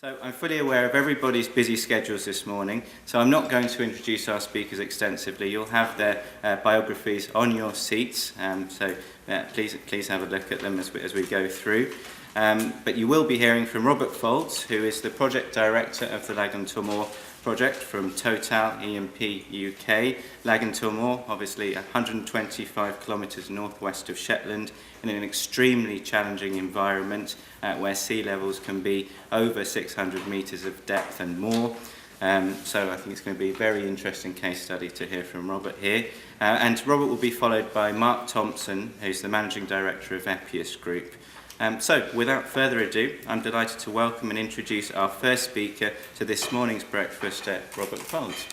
So I'm fully aware of everybody's busy schedules this morning, so I'm not going to introduce our speakers extensively. You'll have their biographies on your seats, please have a look at them as we go through. But you will be hearing from Robert Faulds, who is the project director of the Lagan Tomor project from Total E&P UK. Lagan Tomor, obviously 125 kilometres northwest of Shetland, in an extremely challenging environment where sea levels can be over 600 metres of depth and more. So I think it's going to be a very interesting case study to hear from Robert here. And Robert will be followed by Mark Thompson, who's the Managing Director of Epius Group. So, without further ado, I'm delighted to welcome and introduce our first speaker to this morning's breakfast, Robert Faulds.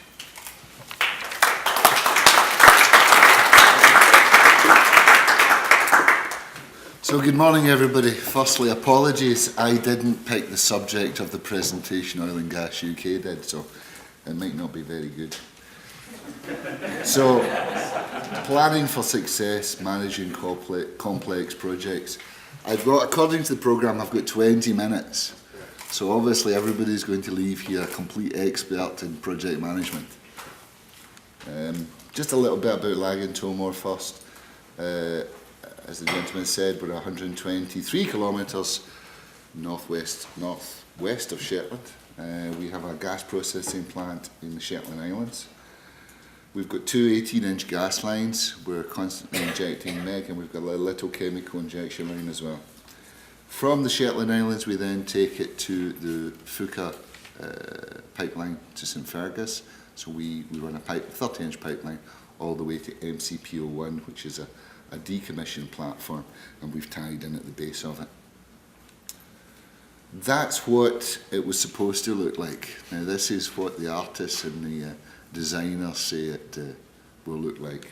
So good morning everybody. Firstly, apologies, I didn't pick the subject of the presentation, Oil and Gas UK did, so it might not be very good. So, planning for success, managing complex projects. According to the programme, I've got 20 minutes. So obviously everybody's going to leave here a complete expert in project management. Just a little bit about Lagan Tomor first. As the gentleman said, we're 123 kilometres northwest of Shetland. We have a gas processing plant in the Shetland Islands. We've got two 18-inch gas lines. We're constantly injecting MEG, and we've got a little chemical injection line as well. From the Shetland Islands, we then take it to the Fuka pipeline to St Fergus. So we run a 30-inch pipeline all the way to MCPO1, which is a decommissioned platform, and we've tied in at the base of it. That's what it was supposed to look like. Now this is what the artists and the designers say it will look like.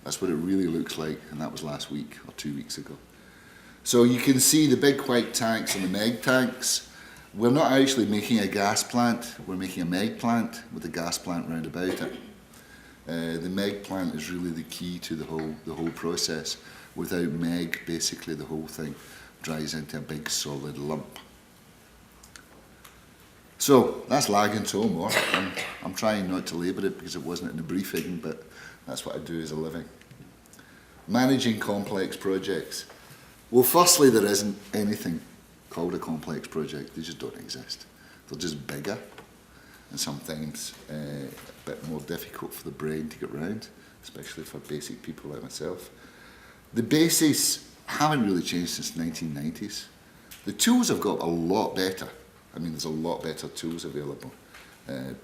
That's what it really looks like, and that was last week or 2 weeks ago. So you can see the big white tanks and the MEG tanks. We're not actually making a gas plant, we're making a MEG plant with a gas plant round about it. The MEG plant is really the key to the whole process. Without MEG, basically the whole thing dries into a big solid lump. So that's Lagan Tomor. I'm trying not to labour it because it wasn't in the briefing, but that's what I do as a living. Managing complex projects. Well, firstly, there isn't anything called a complex project. They just don't exist. They're just bigger and sometimes a bit more difficult for the brain to get around, especially for basic people like myself. The basics haven't really changed since the 1990s. The tools have got a lot better. I mean, there's a lot better tools available.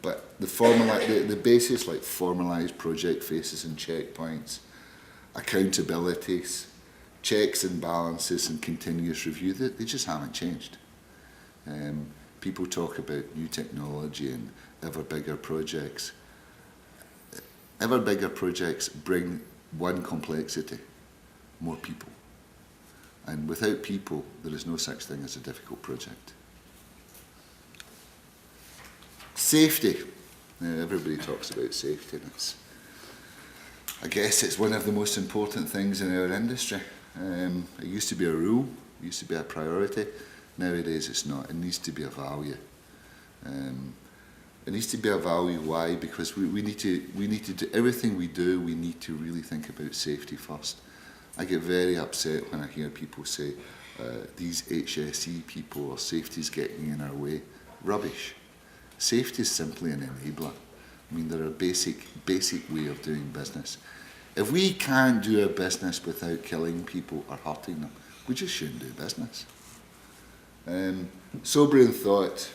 But the basics like formalised project faces and checkpoints, accountabilities, checks and balances and continuous review, they just haven't changed. People talk about new technology and ever bigger projects. Ever bigger projects bring one complexity: more people. And without people, there is no such thing as a difficult project. Safety. Now, everybody talks about safety, and I guess it's one of the most important things in our industry. It used to be a rule, it used to be a priority. Nowadays it's not. It needs to be a value. It needs to be a value. Why? Because we need to do everything we do. We need to really think about safety first. I get very upset when I hear people say these HSE people or safety's getting in our way. Rubbish. Safety is simply an enabler. I mean, they're a basic way of doing business. If we can't do our business without killing people or hurting them, we just shouldn't do business. Sobering thought.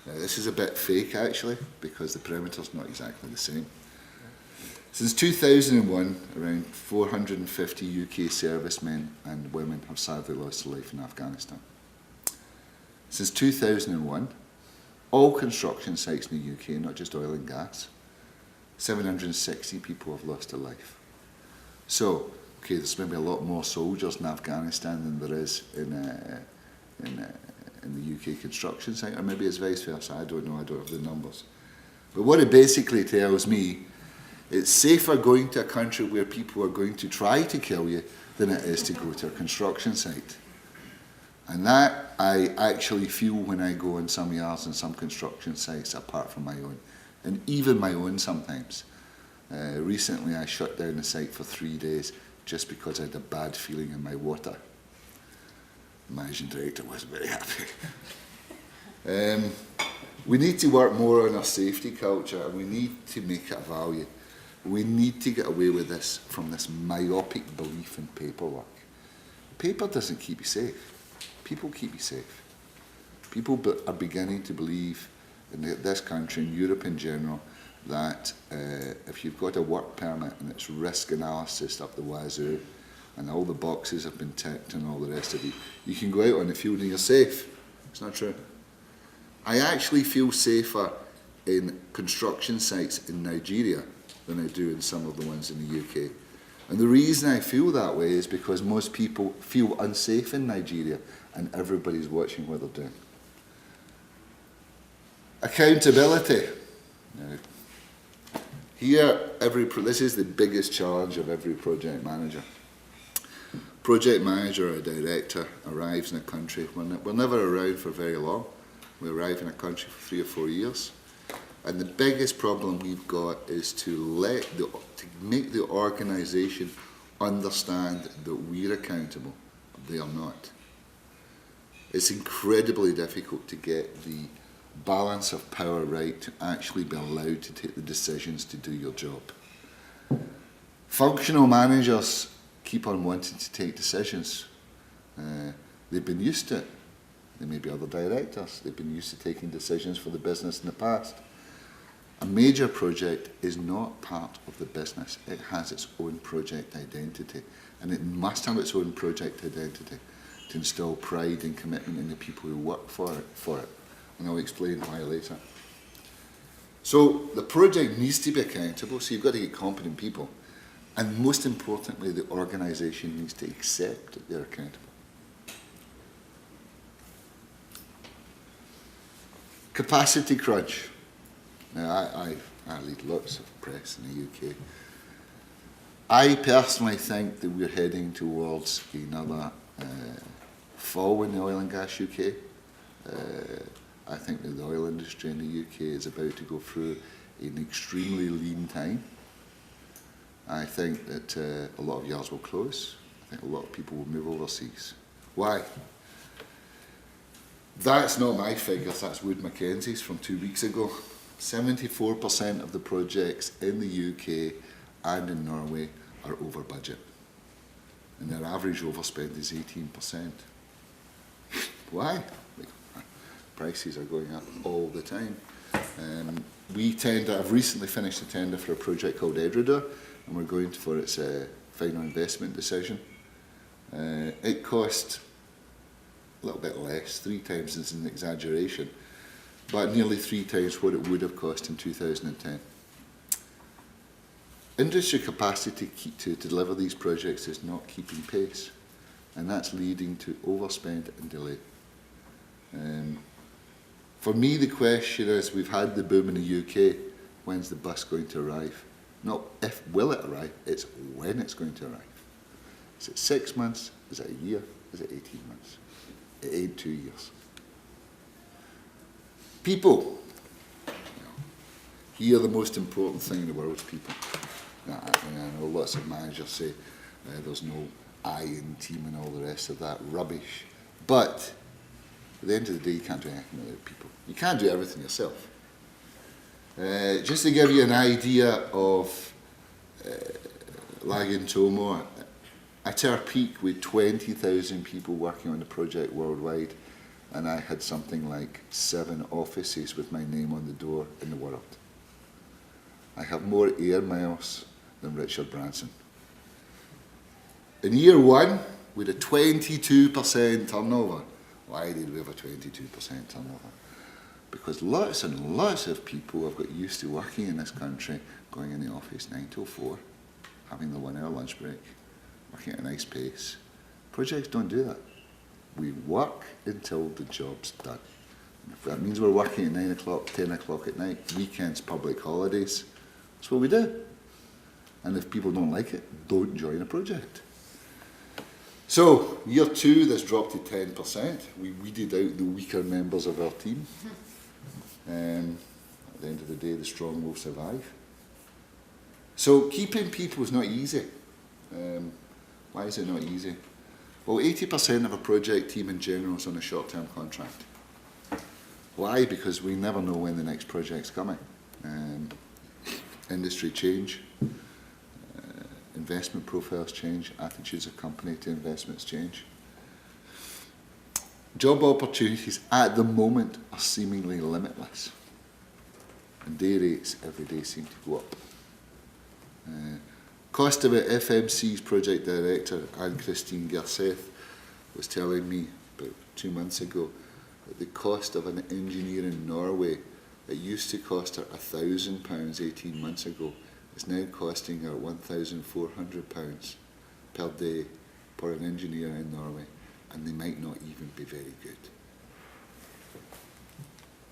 Now, this is a bit fake actually, because the perimeter's not exactly the same. Since 2001, around 450 UK servicemen and women have sadly lost their life in Afghanistan. Since 2001, all construction sites in the UK, not just oil and gas, 760 people have lost their life. So, okay, there's maybe a lot more soldiers in Afghanistan than there is in the UK construction site, or maybe it's vice versa, I don't know, I don't have the numbers. But what it basically tells me, it's safer going to a country where people are going to try to kill you than it is to go to a construction site. And that I actually feel when I go on some yards and some construction sites apart from my own, and even my own sometimes. Recently I shut down a site for 3 days just because I had a bad feeling in my water. The managing director wasn't very happy. We need to work more on our safety culture, and we need to make it a value. We need to get away with this from this myopic belief in paperwork. Paper doesn't keep you safe. People keep you safe. People are beginning to believe in this country, in Europe in general, that if you've got a work permit and it's risk analysis up the wazoo, and all the boxes have been ticked and all the rest of it, you can go out on the field and you're safe. It's not true. I actually feel safer in construction sites in Nigeria than I do in some of the ones in the UK. And the reason I feel that way is because most people feel unsafe in Nigeria and everybody's watching what they're doing. Accountability. Now, here, this is the biggest challenge of every project manager. Project manager or a director arrives in a country. We're never around for very long. We arrive in a country for 3 or 4 years. And the biggest problem we've got is to make the organisation understand that we're accountable. They are not. It's incredibly difficult to get the balance of power right to actually be allowed to take the decisions to do your job. Functional managers keep on wanting to take decisions. They've been used to it. There may be other directors. They've been used to taking decisions for the business in the past. A major project is not part of the business. It has its own project identity, and it must have its own project identity to instill pride and commitment in the people who work for it. And I'll explain why later. So the project needs to be accountable, so you've got to get competent people. And most importantly, the organisation needs to accept that they're accountable. Capacity crunch. Now, I lead lots of press in the UK. I personally think that we're heading towards another fall in the oil and gas UK. I think that the oil industry in the UK is about to go through an extremely lean time. I think that a lot of yards will close. I think a lot of people will move overseas. Why? That's not my figures, that's Wood Mackenzie's from 2 weeks ago. 74% of the projects in the UK and in Norway are over budget. And their average overspend is 18%. Why? Prices are going up all the time. I've recently finished a tender for a project called Edredor, and we're going for its final investment decision. It cost a little bit less, 3 times is an exaggeration, but nearly 3 times what it would have cost in 2010. Industry capacity to deliver these projects is not keeping pace, and that's leading to overspend and delay. For me, the question is, we've had the boom in the UK, when's the bus going to arrive? Not if will it arrive, it's when it's going to arrive. Is it 6 months? Is it a year? Is it 18 months? It ain't 2 years. People. Here, the most important thing in the world is people. I know lots of managers say there's no I in team and all the rest of that rubbish. But at the end of the day, you can't do anything without people. You can't do everything yourself. Just to give you an idea of Lagin Tomor, at our peak we had 20,000 people working on the project worldwide, and I had something like 7 offices with my name on the door in the world. I have more air miles than Richard Branson. In year 1, we had a 22% turnover. Why did we have a 22% turnover? Because lots and lots of people have got used to working in this country, going in the office 9 till 4, having the 1 hour lunch break, working at a nice pace. Projects don't do that. We work until the job's done. If that means we're working at 9 o'clock, 10 o'clock at night, weekends, public holidays, that's what we do. And if people don't like it, don't join a project. So, year 2, this dropped to 10%. We weeded out the weaker members of our team. At the end of the day, the strong will survive. So, keeping people is not easy. Why is it not easy? Well, 80% of a project team in general is on a short-term contract. Why? Because we never know when the next project's coming. Industry change, investment profiles change, attitudes of company to investments change. Job opportunities at the moment are seemingly limitless, and day rates every day seem to go up. Costivate FMC's project director, Anne-Christine Gerseth, was telling me about 2 months ago that the cost of an engineer in Norway, it used to cost her £1,000 18 months ago, is now costing her £1,400 per day for an engineer in Norway, and they might not even be very good.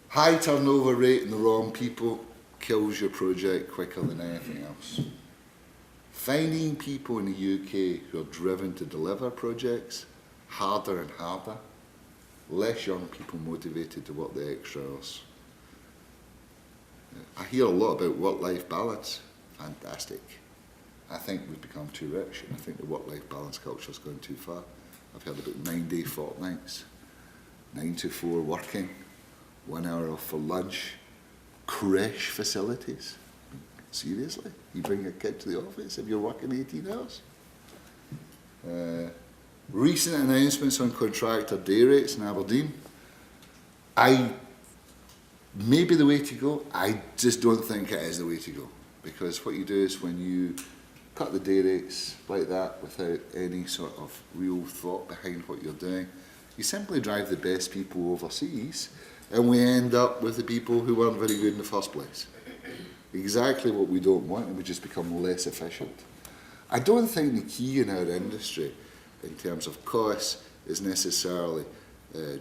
High turnover rate and the wrong people kills your project quicker than anything else. Finding people in the UK who are driven to deliver projects, harder and harder. Less young people motivated to work the extra hours. I hear a lot about work-life balance. Fantastic. I think we've become too rich, and I think the work-life balance culture has gone too far. I've heard about 9-day fortnights, 9 to 4 working, 1 hour off for lunch, creche facilities. Seriously? You bring your kid to the office if you're working 18 hours? Recent announcements on contractor day rates in Aberdeen. Maybe the way to go. I just don't think it is the way to go. Because what you do is when you cut the day rates like that without any sort of real thought behind what you're doing, you simply drive the best people overseas, and we end up with the people who weren't very good in the first place. Exactly what we don't want, and we just become less efficient. I don't think the key in our industry, in terms of costs, is necessarily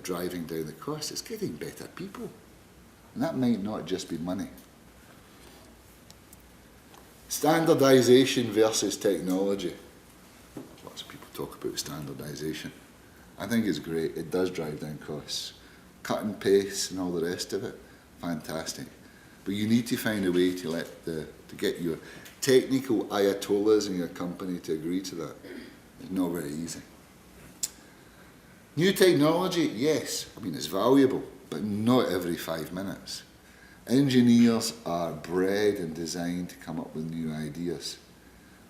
driving down the cost. It's getting better people. And that might not just be money. Standardisation versus technology. Lots of people talk about standardisation. I think it's great. It does drive down costs. Cut and paste and all the rest of it, fantastic. But you need to find a way to get your technical ayatollahs in your company to agree to that. It's not very easy. New technology, yes, I mean it's valuable, but not every 5 minutes. Engineers are bred and designed to come up with new ideas.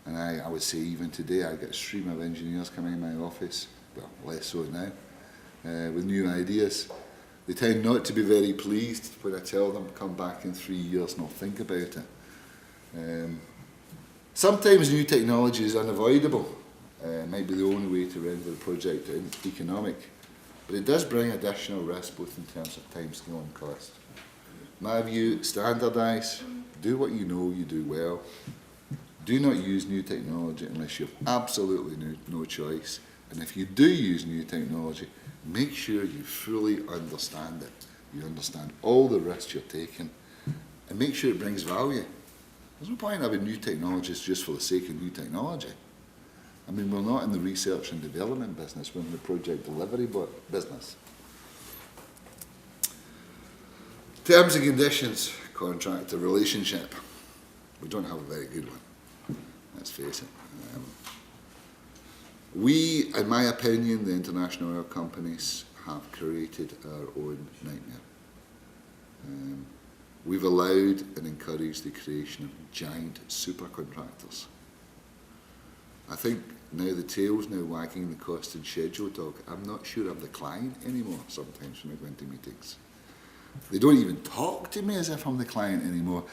And I would say even today I get a stream of engineers coming in my office, well, less so now, with new ideas. They tend not to be very pleased when I tell them, come back in 3 years and I'll think about it. Sometimes new technology is unavoidable. It might be the only way to render the project economic. But it does bring additional risk both in terms of time scale and cost. My view, standardise, do what you know you do well. Do not use new technology unless you have absolutely no choice. And if you do use new technology, make sure you fully understand it. You understand all the risks you're taking, and make sure it brings value. There's no point having new technologies just for the sake of new technology. I mean, we're not in the research and development business, we're in the project delivery business. Terms and conditions, contractor relationship. We don't have a very good one, let's face it. We, in my opinion, the international oil companies have created our own nightmare. We've allowed and encouraged the creation of giant supercontractors. I think now the tail's now wagging the cost and schedule dog. I'm not sure I'm the client anymore sometimes when I go into meetings. They don't even talk to me as if I'm the client anymore,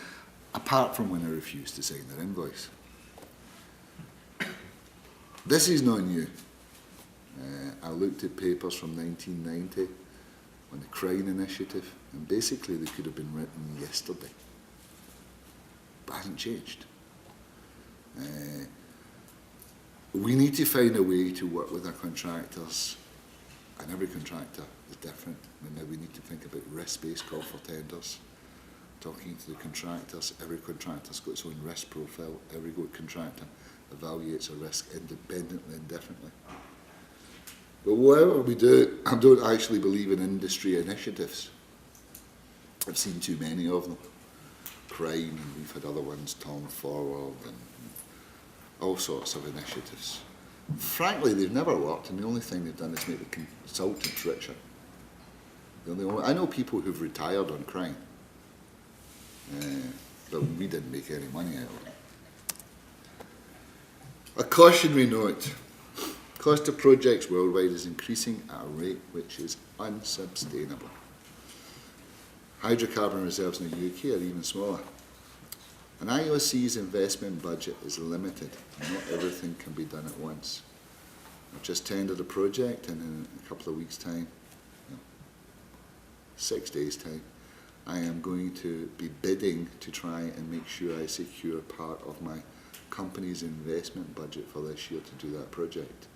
apart from when I refuse to sign their invoice. This is not new. I looked at papers from 1990 on the Crane Initiative, and basically they could have been written yesterday. But it hasn't changed. We need to find a way to work with our contractors, and every contractor is different. Maybe we need to think about risk-based call for tenders, talking to the contractors. Every contractor's got its own risk profile. Every good contractor evaluates a risk independently and differently. But whatever we do, I don't actually believe in industry initiatives. I've seen too many of them. Crime, and we've had other ones, Tom Forward, and all sorts of initiatives. Frankly, they've never worked, and the only thing they've done is make the consultants richer. I know people who've retired on crime, but we didn't make any money out of it. A cautionary note. Cost of projects worldwide is increasing at a rate which is unsustainable. Hydrocarbon reserves in the UK are even smaller. An IOC's investment budget is limited, and not everything can be done at once. I've just tendered a project, and in a couple of weeks' time, 6 days' time, I am going to be bidding to try and make sure I secure part of my company's investment budget for this year to do that project.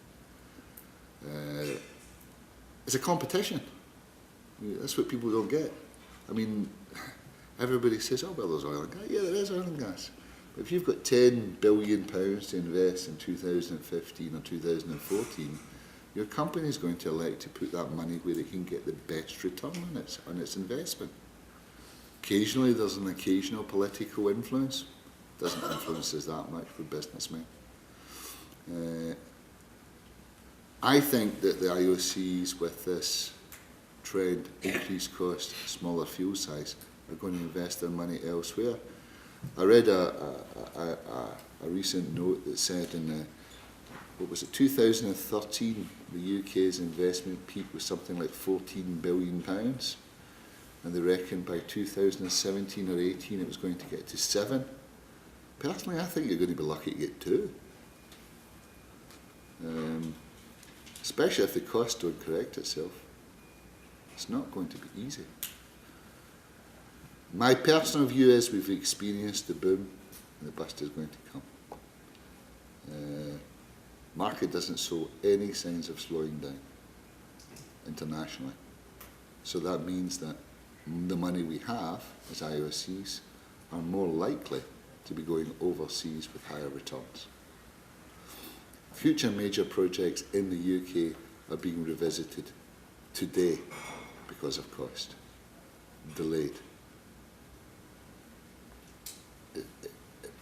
It's a competition. That's what people don't get. I mean, everybody says, oh, well, there's oil and gas. Yeah, there is oil and gas. But if you've got £10 billion to invest in 2015 or 2014, your company is going to elect to put that money where it can get the best return on its investment. Occasionally, there's an occasional political influence. Doesn't influence us that much for businessmen. I think that the IOCs with this trend, increased cost, smaller fuel size, are going to invest their money elsewhere. I read a recent note that said in what was it, 2013, the UK's investment peak was something like £14 billion, and they reckon by 2017 or 18 it was going to get to 7. Personally, I think you're going to be lucky to get 2. Especially if the costs don't correct itself. It's not going to be easy. My personal view is we've experienced the boom and the bust is going to come. Market doesn't show any signs of slowing down internationally. So that means that the money we have as IOCs are more likely to be going overseas with higher returns. Future major projects in the UK are being revisited today because of cost, delayed.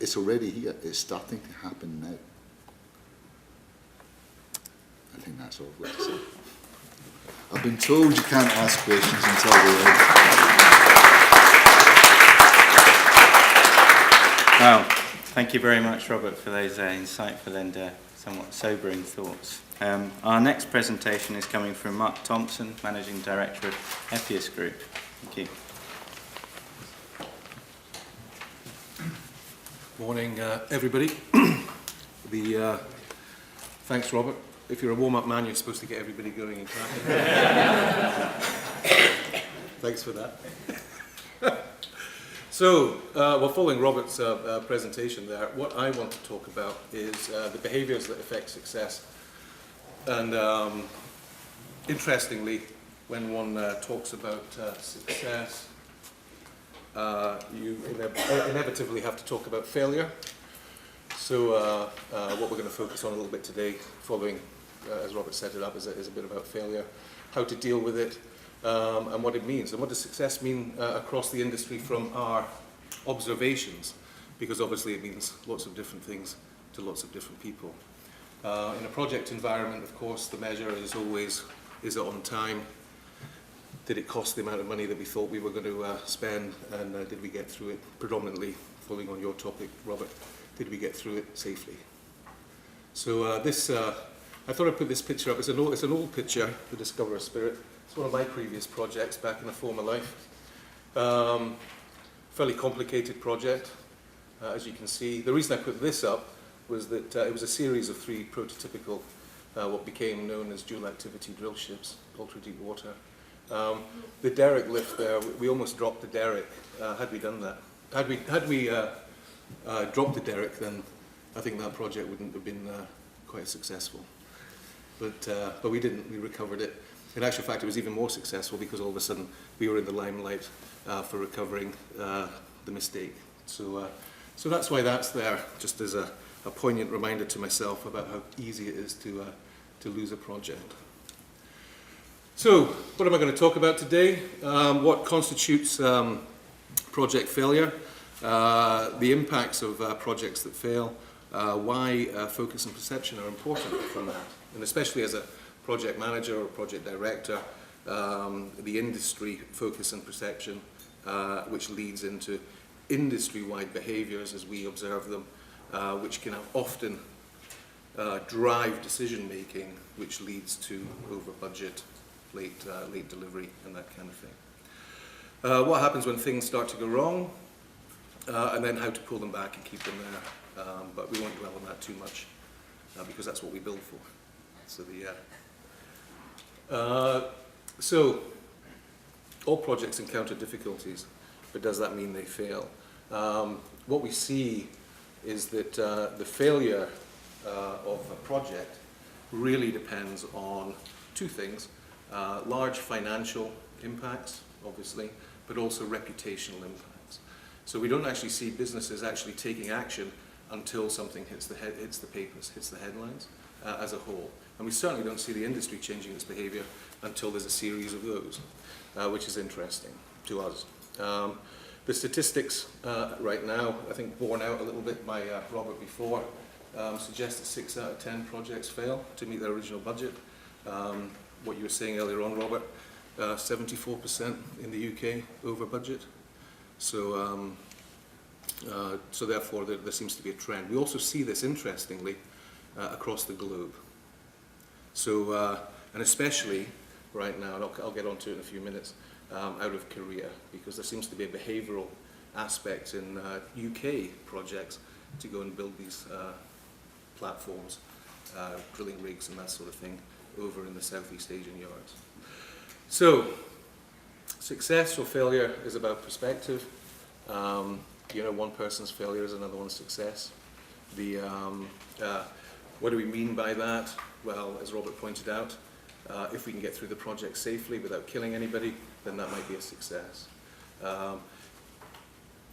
It's already here, it's starting to happen now. I think that's all I've got to say. I've been told you can't ask questions until the end. Well, thank you very much, Robert, for those insightful and somewhat sobering thoughts. Our next presentation is coming from Mark Thompson, Managing Director of Ephius Group. Thank you. Morning, everybody. Thanks, Robert. If you're a warm-up man, you're supposed to get everybody going and cracking. Thanks for that. So, well, following Robert's presentation there, what I want to talk about is the behaviours that affect success. And interestingly, when one talks about success, you inevitably have to talk about failure. So what we're going to focus on a little bit today, following, as Robert set it up, is a bit about failure, how to deal with it, and what it means. And what does success mean across the industry from our observations? Because obviously it means lots of different things to lots of different people. In a project environment, of course, the measure is always, is it on time? Did it cost the amount of money that we thought we were going to spend? And did we get through it? Predominantly, following on your topic, Robert, did we get through it safely? So I thought I'd put this picture up. It's an old picture, The Discoverer Spirit. It's one of my previous projects back in a former life. Fairly complicated project, as you can see. The reason I put this up was that it was a series of 3 prototypical, what became known as dual activity drill ships, ultra deep water. The derrick lift there, we almost dropped the derrick had we done that. Had we dropped the derrick, then I think that project wouldn't have been quite successful. But we didn't, we recovered it. In actual fact, it was even more successful because all of a sudden we were in the limelight for recovering the mistake. So that's why that's there, just as a poignant reminder to myself about how easy it is to lose a project. So, what am I going to talk about today? What constitutes project failure, the impacts of projects that fail, why focus and perception are important from that, and especially as a project manager or project director, the industry focus and perception, which leads into industry-wide behaviours as we observe them, which can often drive decision-making, which leads to over-budget, late delivery, and that kind of thing. What happens when things start to go wrong, and then how to pull them back and keep them there. But we won't dwell on that too much, because that's what we build for. So all projects encounter difficulties, but does that mean they fail? What we see is that the failure of a project really depends on two things. Large financial impacts, obviously, but also reputational impacts. So we don't actually see businesses actually taking action until something hits the papers, hits the headlines as a whole. And we certainly don't see the industry changing its behaviour until there's a series of those, which is interesting to us. The statistics right now, I think borne out a little bit by Robert before, suggest that 6 out of 10 projects fail to meet their original budget. What you were saying earlier on, Robert, 74% in the UK over budget. So, so therefore there seems to be a trend. We also see this, interestingly, across the globe. So, and especially right now, and I'll get onto it in a few minutes, out of Korea, because there seems to be a behavioural aspect in UK projects to go and build these platforms, drilling rigs and that sort of thing, over in the Southeast Asian yards. So, success or failure is about perspective. You know, one person's failure is another one's success. What do we mean by that? Well, as Robert pointed out, if we can get through the project safely without killing anybody, then that might be a success.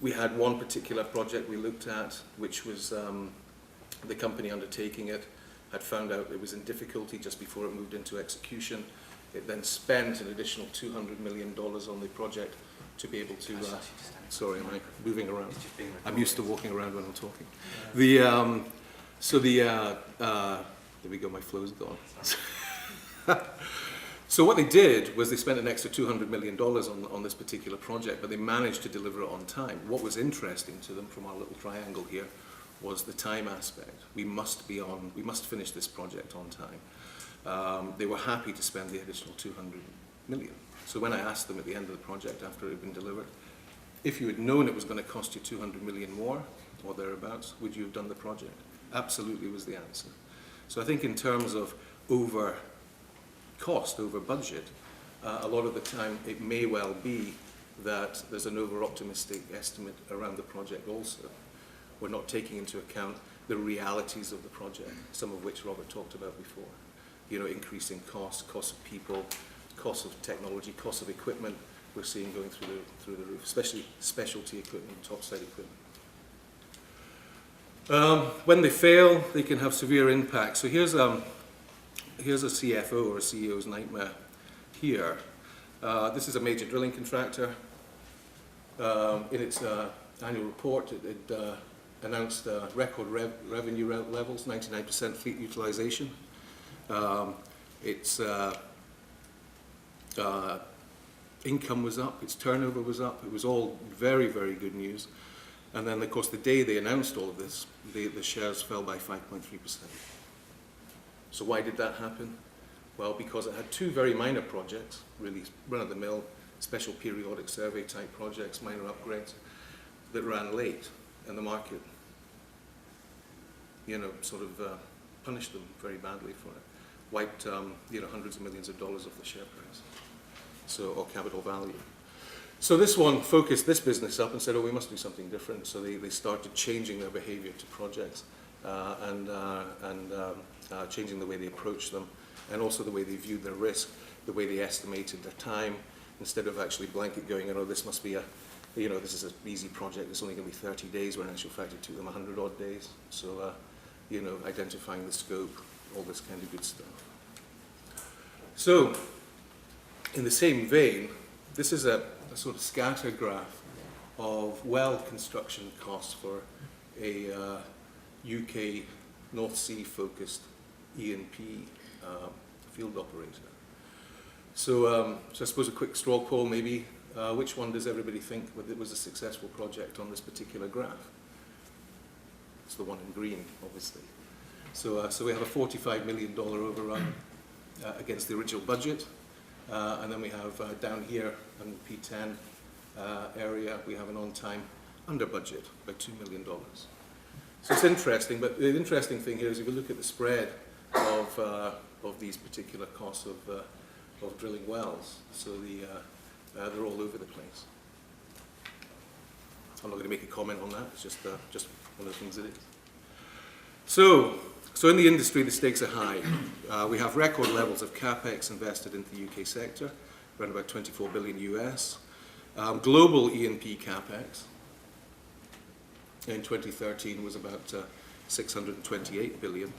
We had one particular project we looked at, which was the company undertaking it had found out it was in difficulty just before it moved into execution. It then spent an additional $200 million on the project to be able to... sorry, am I moving around? I'm used to walking around when I'm talking. There we go, my flow's gone. So what they did was they spent an extra $200 million on this particular project, but they managed to deliver it on time. What was interesting to them from our little triangle here was the time aspect. We must finish this project on time. They were happy to spend the additional $200 million. So when I asked them at the end of the project after it had been delivered, if you had known it was going to cost you $200 million more, or thereabouts, would you have done the project? Absolutely was the answer. So I think in terms of over cost, over budget, a lot of the time it may well be that there's an over-optimistic estimate around the project also. We're not taking into account the realities of the project, some of which Robert talked about before. You know, increasing costs, costs of people, costs of technology, costs of equipment we're seeing going through the roof, especially specialty equipment, topside equipment. When they fail, they can have severe impact. So here's a CFO or a CEO's nightmare here. This is a major drilling contractor. In its annual report, it announced record revenue levels, 99% fleet utilization. Its income was up, its turnover was up. It was all very, very good news. And then, of course, the day they announced all of this, the shares fell by 5.3%. So why did that happen? Well, because it had two very minor projects, really run-of-the-mill, special periodic survey type projects, minor upgrades, that ran late, and the market, you know, sort of punished them very badly for it. Wiped, you know, hundreds of millions of dollars off the share price, so, or capital value. So this one focused this business up and said, oh, we must do something different. So they started changing their behavior to projects and changing the way they approached them, and also the way they viewed their risk, the way they estimated their time, instead of actually blanket going, oh, this must be a, you know, this is an easy project, it's only going to be 30 days, when in actual fact it took them 100 odd days. So, you know, identifying the scope, all this kind of good stuff. So, In the same vein, this is a sort of scatter graph of well construction costs for a UK North Sea focused E&P field operator. So I suppose a quick straw poll maybe, which one does everybody think was a successful project on this particular graph? It's the one in green, obviously. So we have a $45 million overrun against the original budget. And then we have down here in the P10 area, we have an on-time under budget by $2 million. So it's interesting, but the interesting thing here is if you look at the spread of these particular costs of drilling wells, so they're all over the place. I'm not going to make a comment on that, it's just one of the things it is. So in the industry, the stakes are high. We have record levels of capex invested into the UK sector, around about 24 billion US. Global E&P capex in 2013 was about 628 billion,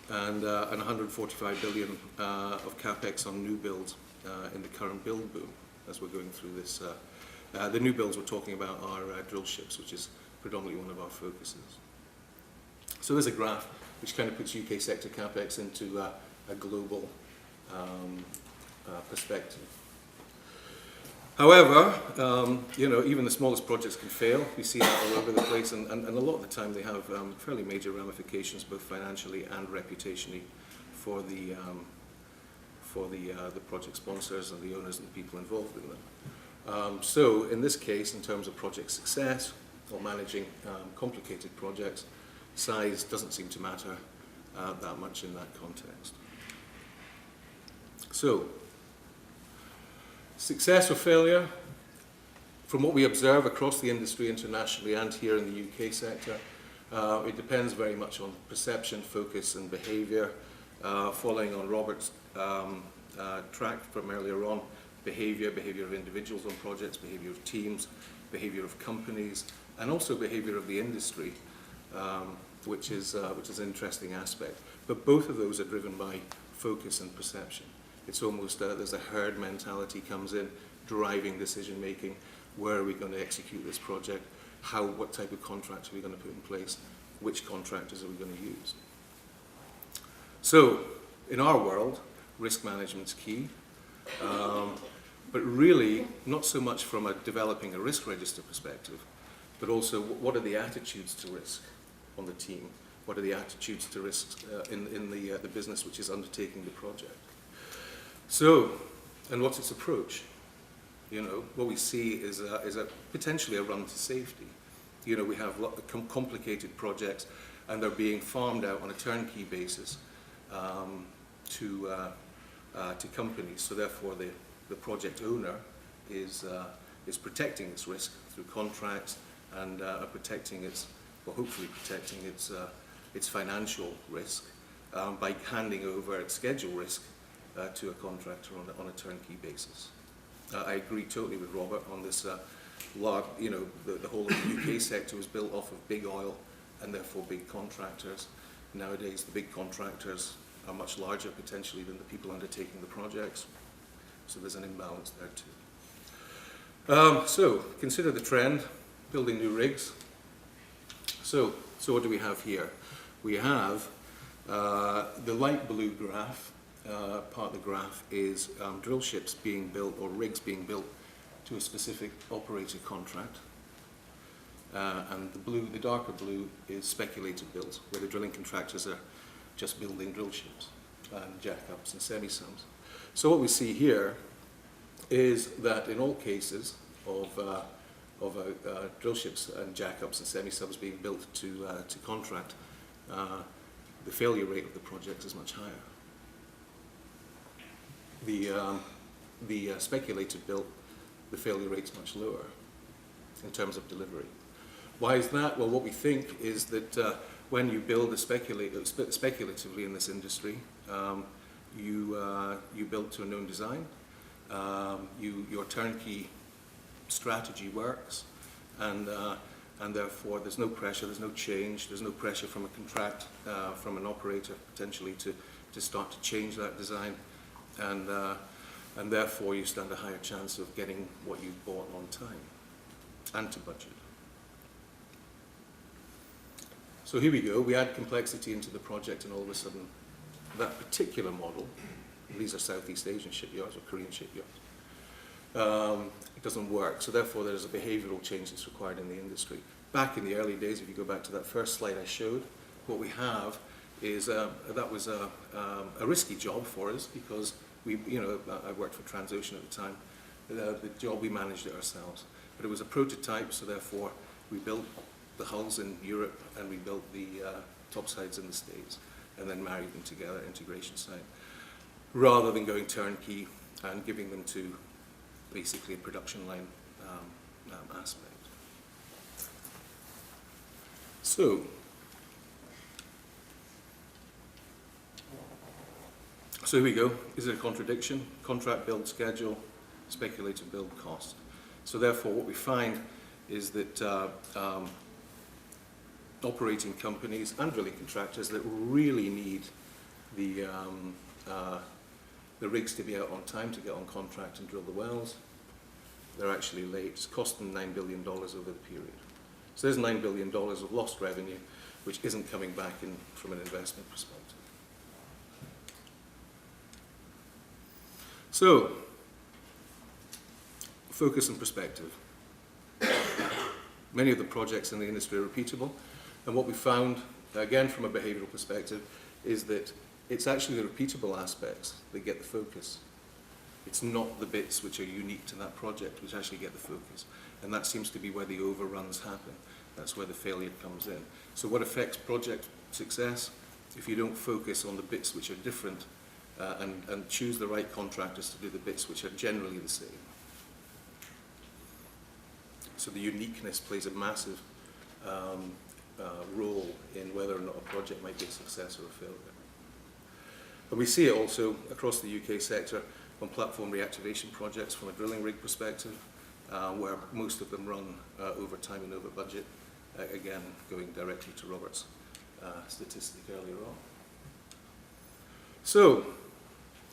and 145 billion of capex on new builds in the current build boom as we're going through this. The new builds we're talking about are drill ships, which is predominantly one of our focuses. So there's a graph which kind of puts UK sector capex into a global perspective. However, even the smallest projects can fail. We see that all over the place, and a lot of the time they have fairly major ramifications, both financially and reputationally, for the project sponsors and the owners and the people involved in them. So in this case, in terms of project success or managing complicated projects, size doesn't seem to matter that much in that context. So, success or failure, from what we observe across the industry internationally and here in the UK sector, it depends very much on perception, focus and behaviour. Following on Robert's track from earlier on, behaviour of individuals on projects, behaviour of teams, behaviour of companies, and also behaviour of the industry, which is an interesting aspect. But both of those are driven by focus and perception. It's almost there's a herd mentality comes in, driving decision making. Where are we going to execute this project? What type of contracts are we going to put in place? Which contractors are we going to use? So, in our world, risk management's key, but really not so much from developing a risk register perspective, but also what are the attitudes to risk on the team? What are the attitudes to risk in the business which is undertaking the project? So, and what's its approach? What we see is potentially a run to safety. We have complicated projects, and they're being farmed out on a turnkey basis to companies. So therefore, the project owner is protecting its risk through contracts and hopefully protecting its financial risk by handing over its schedule risk to a contractor on a turnkey basis. I agree totally with Robert on this. The whole of the UK sector was built off of big oil and therefore big contractors. Nowadays, the big contractors are much larger potentially than the people undertaking the projects. So there's an imbalance there too. So consider the trend, building new rigs. So what do we have here? We have the light blue graph. Part of the graph is drill ships being built or rigs being built to a specific operator contract. And the darker blue is speculative builds, where the drilling contractors are just building drill ships and jackups and semi-subs. So what we see here is that in all cases of drill ships and jackups and semi-subs being built to contract, the failure rate of the projects is much higher. The speculative build, the failure rate's much lower in terms of delivery. Why is that? Well, what we think is that when you build speculatively in this industry, you build to a known design. Your turnkey strategy works, and therefore there's no pressure, there's no change, there's no pressure from a contract, from an operator potentially to start to change that design, and and therefore you stand a higher chance of getting what you bought on time and to budget. So here we go, we add complexity into the project, and all of a sudden that particular model, these are Southeast Asian shipyards or Korean shipyards, it doesn't work. So therefore there's a behavioural change that's required in the industry. Back in the early days, if you go back to that first slide I showed, what we have is that was a risky job for us, because I worked for Transocean at the time. The job, we managed it ourselves, but it was a prototype, so therefore we built the hulls in Europe and we built the topsides in the States, and then married them together, integration side, rather than going turnkey and giving them to basically a production line aspect. So here we go. Is it a contradiction? Contract build schedule, speculative build cost. So therefore what we find is that operating companies and drilling contractors that really need the rigs to be out on time to get on contract and drill the wells, they're actually late. It's cost them $9 billion over the period. So there's $9 billion of lost revenue, which isn't coming back in from an investment perspective. So, focus and perspective. Many of the projects in the industry are repeatable, and what we found, again from a behavioural perspective, is that it's actually the repeatable aspects that get the focus. It's not the bits which are unique to that project which actually get the focus, and that seems to be where the overruns happen. That's where the failure comes in. So what affects project success? If you don't focus on the bits which are different and choose the right contractors to do the bits which are generally the same. So the uniqueness plays a massive role in whether or not a project might be a success or a failure. And we see it also across the UK sector on platform reactivation projects from a drilling rig perspective, where most of them run over time and over budget, again going directly to Robert's statistic earlier on. So,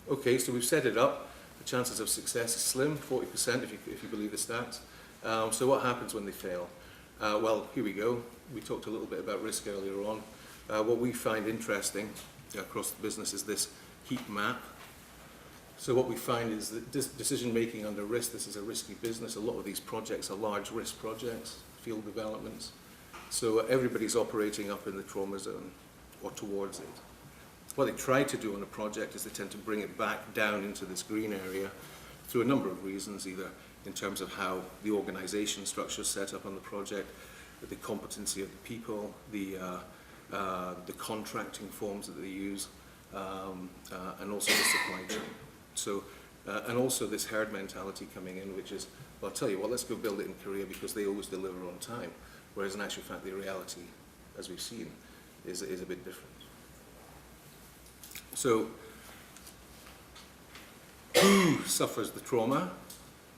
okay, so we've set it up. The chances of success is slim, 40% if you believe the stats. So what happens when they fail? Well, here we go. We talked a little bit about risk earlier on. What we find interesting across the business is this heat map. So what we find is that decision making under risk, this is a risky business. A lot of these projects are large risk projects, field developments. So everybody's operating up in the trauma zone or towards it. What they try to do on a project is they tend to bring it back down into this green area through a number of reasons, either in terms of how the organization structure is set up on the project, the competency of the people, the contracting forms that they use, and also the supply chain. So, and also this herd mentality coming in, which is, well, I'll tell you what, let's go build it in Korea because they always deliver on time. Whereas in actual fact, the reality, as we've seen, is a bit different. So, who suffers the trauma?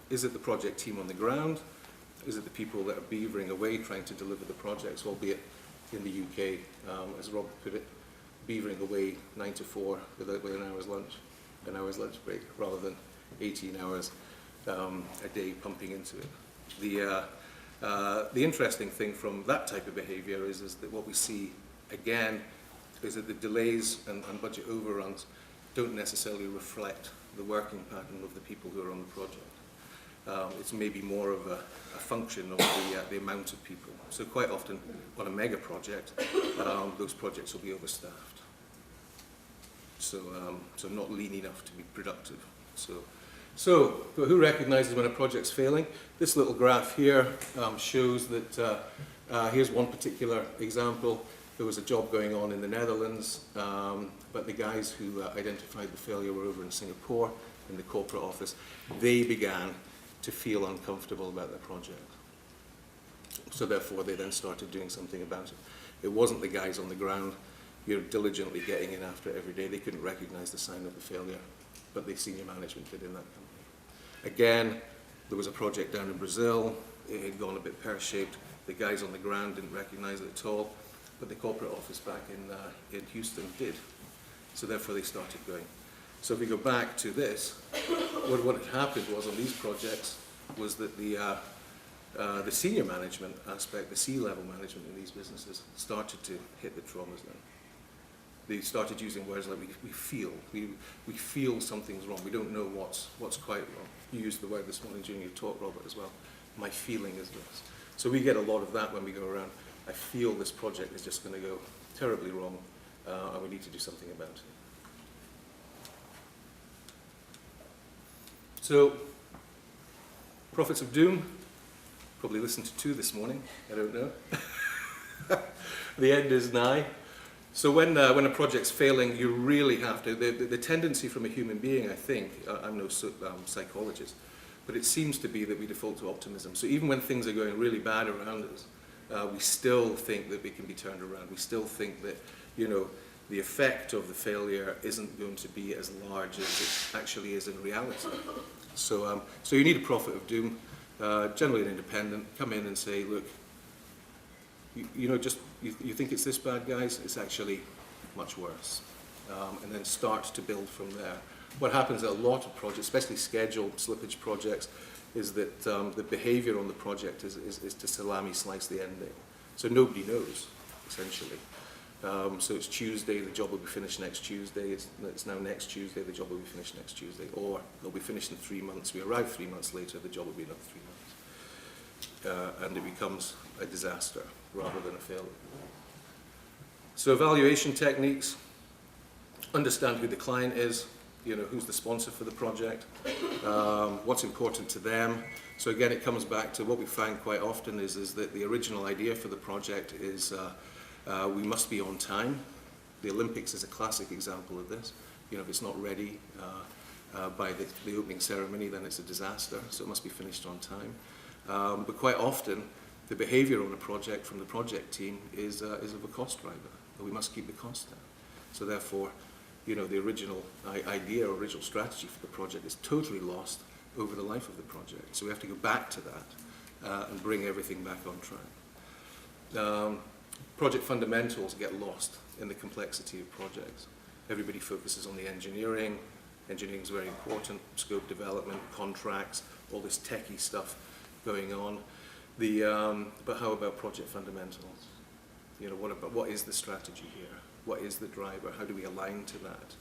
Is it the project team on the ground? Is it the people that are beavering away trying to deliver the projects, albeit in the UK, as Rob put it, beavering away 9 to 4 with an hour's lunch break, rather than 18 hours a day pumping into it. The interesting thing from that type of behaviour is that what we see again is that the delays and budget overruns don't necessarily reflect the working pattern of the people who are on the project. It's maybe more of a function of the amount of people. So quite often on a mega project, those projects will be overstaffed. So not lean enough to be productive. So who recognises when a project's failing? This little graph here shows that, here's one particular example. There was a job going on in the Netherlands, but the guys who identified the failure were over in Singapore in the corporate office. They began to feel uncomfortable about their project. So therefore they then started doing something about it. It wasn't the guys on the ground, diligently getting in after it every day. They couldn't recognise the sign of the failure, but the senior management did in that company. Again, there was a project down in Brazil. It had gone a bit pear-shaped. The guys on the ground didn't recognise it at all, but the corporate office back in Houston did. So therefore they started going. So if we go back to this, what had happened was on these projects was that the senior management aspect, the C-level management in these businesses started to hit the traumas then. They started using words like we feel something's wrong. We don't know what's quite wrong. You used the word this morning during your talk, Robert, as well. My feeling is this. So we get a lot of that when we go around. I feel this project is just going to go terribly wrong, and we need to do something about it. So, prophets of doom. Probably listened to 2 this morning. I don't know. The end is nigh. So when a project's failing, you really have to, the tendency from a human being, I think, I'm no psychologist, but it seems to be that we default to optimism. So even when things are going really bad around us, we still think that we can be turned around. We still think that, you know, the effect of the failure isn't going to be as large as it actually is in reality. So you need a prophet of doom, generally an independent, come in and say, look, you think it's this bad, guys? It's actually much worse. And then start to build from there. What happens at a lot of projects, especially scheduled slippage projects, is that the behavior on the project is to salami slice the ending. So nobody knows, essentially. So it's Tuesday, the job will be finished next Tuesday. It's now next Tuesday, the job will be finished next Tuesday. Or they'll be finished in 3 months. We arrive 3 months later, the job will be another 3 months. And it becomes a disaster rather than a failure. So evaluation techniques, understand who the client is, you know, who's the sponsor for the project, what's important to them. So again, it comes back to what we find quite often is that the original idea for the project is we must be on time. The Olympics is a classic example of this. You know, if it's not ready by the opening ceremony, then it's a disaster, so it must be finished on time. But quite often, the behavior on a project from the project team is of a cost driver. We must keep the cost down. So therefore, you know, the original idea or original strategy for the project is totally lost over the life of the project. So we have to go back to that and bring everything back on track. Project fundamentals get lost in the complexity of projects. Everybody focuses on the engineering. Engineering is very important, scope development, contracts, all this techie stuff going on. But how about project fundamentals? You know, what is the strategy here? What is the driver? How do we align to that?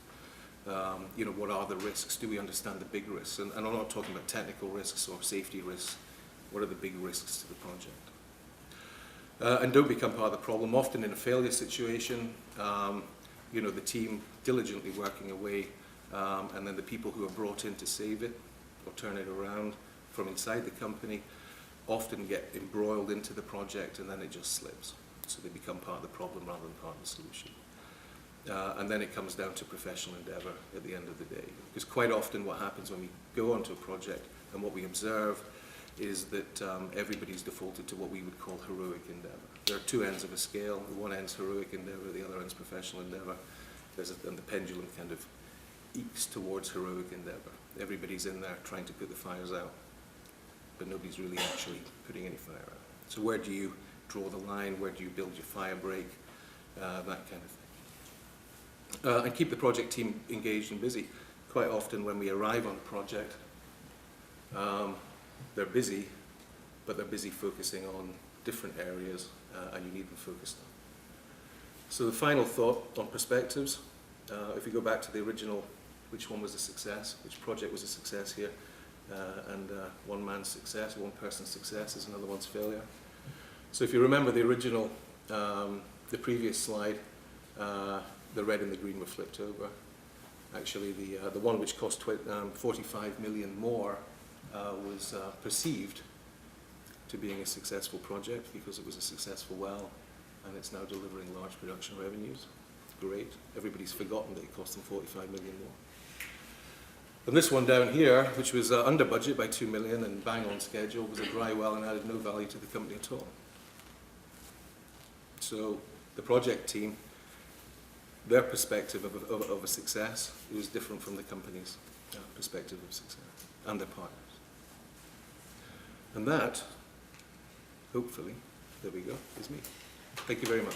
You know, what are the risks? Do we understand the big risks? And I'm not talking about technical risks or safety risks. What are the big risks to the project? And don't become part of the problem. Often in a failure situation, you know, the team diligently working away, and then the people who are brought in to save it or turn it around from inside the company often get embroiled into the project, and then it just slips. So they become part of the problem rather than part of the solution. And then it comes down to professional endeavour at the end of the day. Because quite often what happens when we go onto a project and what we observe is that everybody's defaulted to what we would call heroic endeavour. There are 2 ends of a scale. The one end's heroic endeavour, the other end's professional endeavour. And the pendulum kind of ekes towards heroic endeavour. Everybody's in there trying to put the fires out, but nobody's really actually putting any fire out. So where do you draw the line? Where do you build your fire break? That kind of thing. And keep the project team engaged and busy. Quite often when we arrive on a project, they're busy, but they're busy focusing on different areas, and you need them focused on. So the final thought on perspectives, if we go back to the original, which one was a success, which project was a success here, and one man's success, one person's success is another one's failure. So if you remember the original, the previous slide, the red and the green were flipped over. Actually, the one which cost 45 million more was perceived to being a successful project because it was a successful well, and it's now delivering large production revenues. Great. Everybody's forgotten that it cost them 45 million more. And this one down here, which was under budget by 2 million and bang on schedule, was a dry well and added no value to the company at all. So the project team, their perspective of a success was different from the company's perspective of success and their partners. And that, hopefully, there we go, is me. Thank you very much.